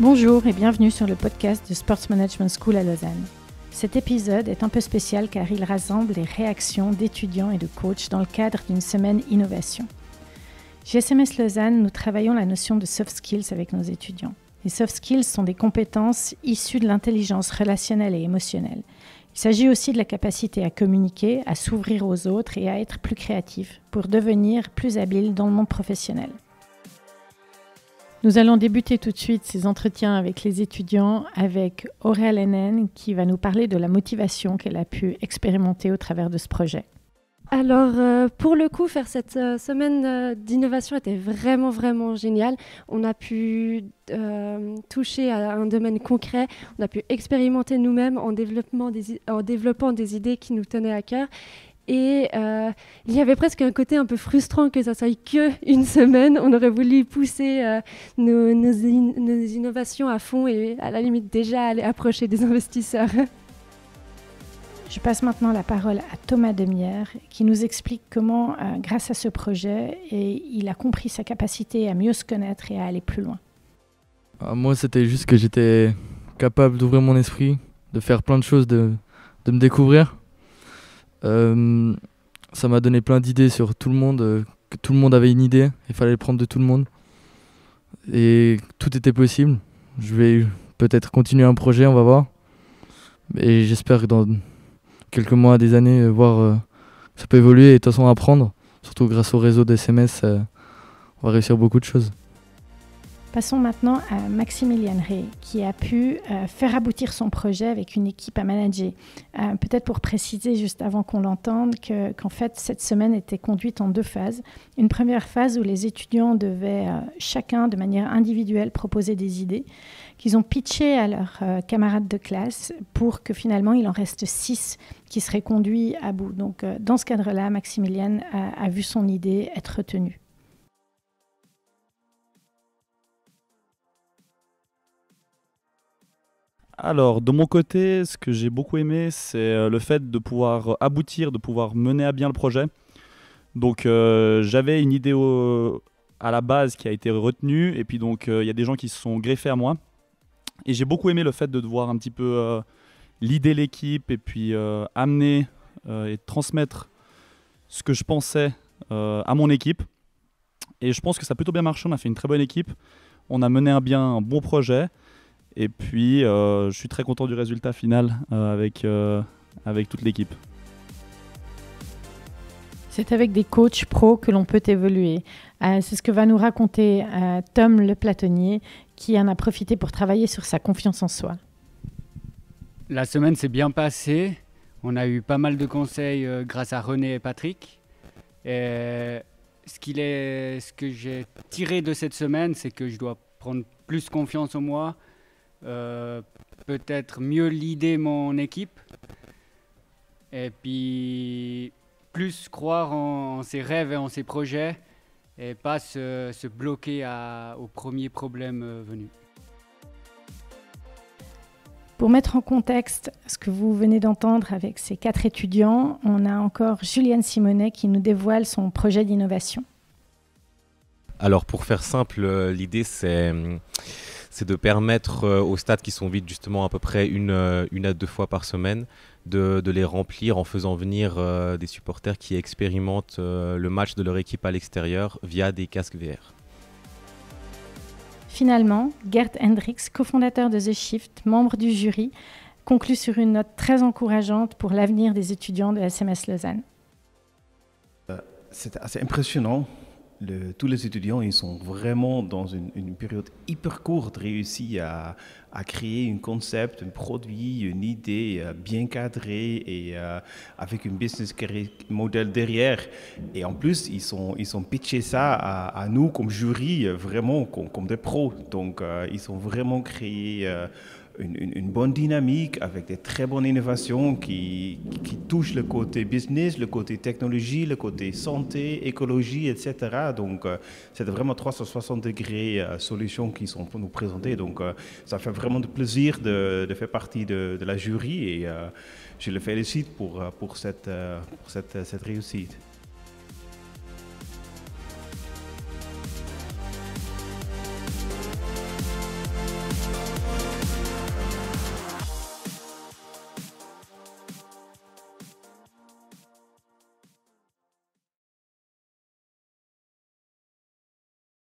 Bonjour et bienvenue sur le podcast de Sports Management School à Lausanne. Cet épisode est un peu spécial car il rassemble les réactions d'étudiants et de coachs dans le cadre d'une semaine innovation. Chez SMS Lausanne, nous travaillons la notion de soft skills avec nos étudiants. Les soft skills sont des compétences issues de l'intelligence relationnelle et émotionnelle. Il s'agit aussi de la capacité à communiquer, à s'ouvrir aux autres et à être plus créatif pour devenir plus habile dans le monde professionnel. Nous allons débuter tout de suite ces entretiens avec les étudiants avec Aurélie Hennen qui va nous parler de la motivation qu'elle a pu expérimenter au travers de ce projet. Alors, pour le coup, faire cette semaine d'innovation était vraiment génial. On a pu toucher à un domaine concret, on a pu expérimenter nous-mêmes en développant des idées qui nous tenaient à cœur. Et il y avait presque un côté un peu frustrant que ça soit qu'une semaine. On aurait voulu pousser nos innovations à fond et à la limite déjà aller approcher des investisseurs. Je passe maintenant la parole à Thomas Demière qui nous explique comment, grâce à ce projet, il a compris sa capacité à mieux se connaître et à aller plus loin. Moi, c'était juste que j'étais capable d'ouvrir mon esprit, de faire plein de choses, de me découvrir. Ça m'a donné plein d'idées sur tout le monde, que tout le monde avait une idée, il fallait le prendre de tout le monde. Et tout était possible. Je vais peut-être continuer un projet, on va voir. Et j'espère que dans quelques mois, des années, voir ça peut évoluer et de toute façon apprendre. Surtout grâce au réseau d'SMS, on va réussir beaucoup de choses. Passons maintenant à Maximilian Rey, qui a pu faire aboutir son projet avec une équipe à manager. Peut-être pour préciser, juste avant qu'on l'entende, qu'en fait, cette semaine était conduite en deux phases. Une première phase où les étudiants devaient chacun, de manière individuelle, proposer des idées qu'ils ont pitchées à leurs camarades de classe pour que finalement, il en reste 6 qui seraient conduits à bout. Donc, dans ce cadre-là, Maximilian a vu son idée être retenue. Alors, de mon côté, ce que j'ai beaucoup aimé, c'est le fait de pouvoir aboutir, de pouvoir mener à bien le projet. Donc, j'avais une idée à la base qui a été retenue, et puis donc il y a des gens qui se sont greffés à moi. Et j'ai beaucoup aimé le fait de devoir un petit peu leader l'équipe, et puis amener et transmettre ce que je pensais à mon équipe. Et je pense que ça a plutôt bien marché, on a fait une très bonne équipe. On a mené à bien un bon projet. Et puis, je suis très content du résultat final avec toute l'équipe. C'est avec des coachs pros que l'on peut évoluer. C'est ce que va nous raconter Tom Le Platonnier, qui en a profité pour travailler sur sa confiance en soi. La semaine s'est bien passée. On a eu pas mal de conseils grâce à René et Patrick. Et ce que j'ai tiré de cette semaine, c'est que je dois prendre plus confiance en moi. Peut-être mieux leader mon équipe et puis plus croire en ses rêves et en ses projets et pas se bloquer au premier problème venu. Pour mettre en contexte ce que vous venez d'entendre avec ces 4 étudiants, on a encore Juliane Simonet qui nous dévoile son projet d'innovation. Alors pour faire simple, l'idée c'est de permettre aux stades qui sont vides justement à peu près une à 2 fois par semaine de les remplir en faisant venir des supporters qui expérimentent le match de leur équipe à l'extérieur via des casques VR. Finalement, Gert Hendricks, cofondateur de The Shift, membre du jury, conclut sur une note très encourageante pour l'avenir des étudiants de SMS Lausanne. C'était assez impressionnant. Tous les étudiants, ils sont vraiment dans une période hyper courte réussi à créer un concept, un produit, une idée bien cadrée et avec un business model derrière. Et en plus, ils sont pitché ça à nous comme jury, vraiment comme des pros. Donc, ils ont vraiment créé une bonne dynamique avec des très bonnes innovations qui touchent le côté business, le côté technologie, le côté santé, écologie, etc. Donc, c'est vraiment 360 degrés solutions qui sont pour nous présenter. Donc, ça fait vraiment de plaisir de faire partie de la jury et je le félicite pour cette réussite.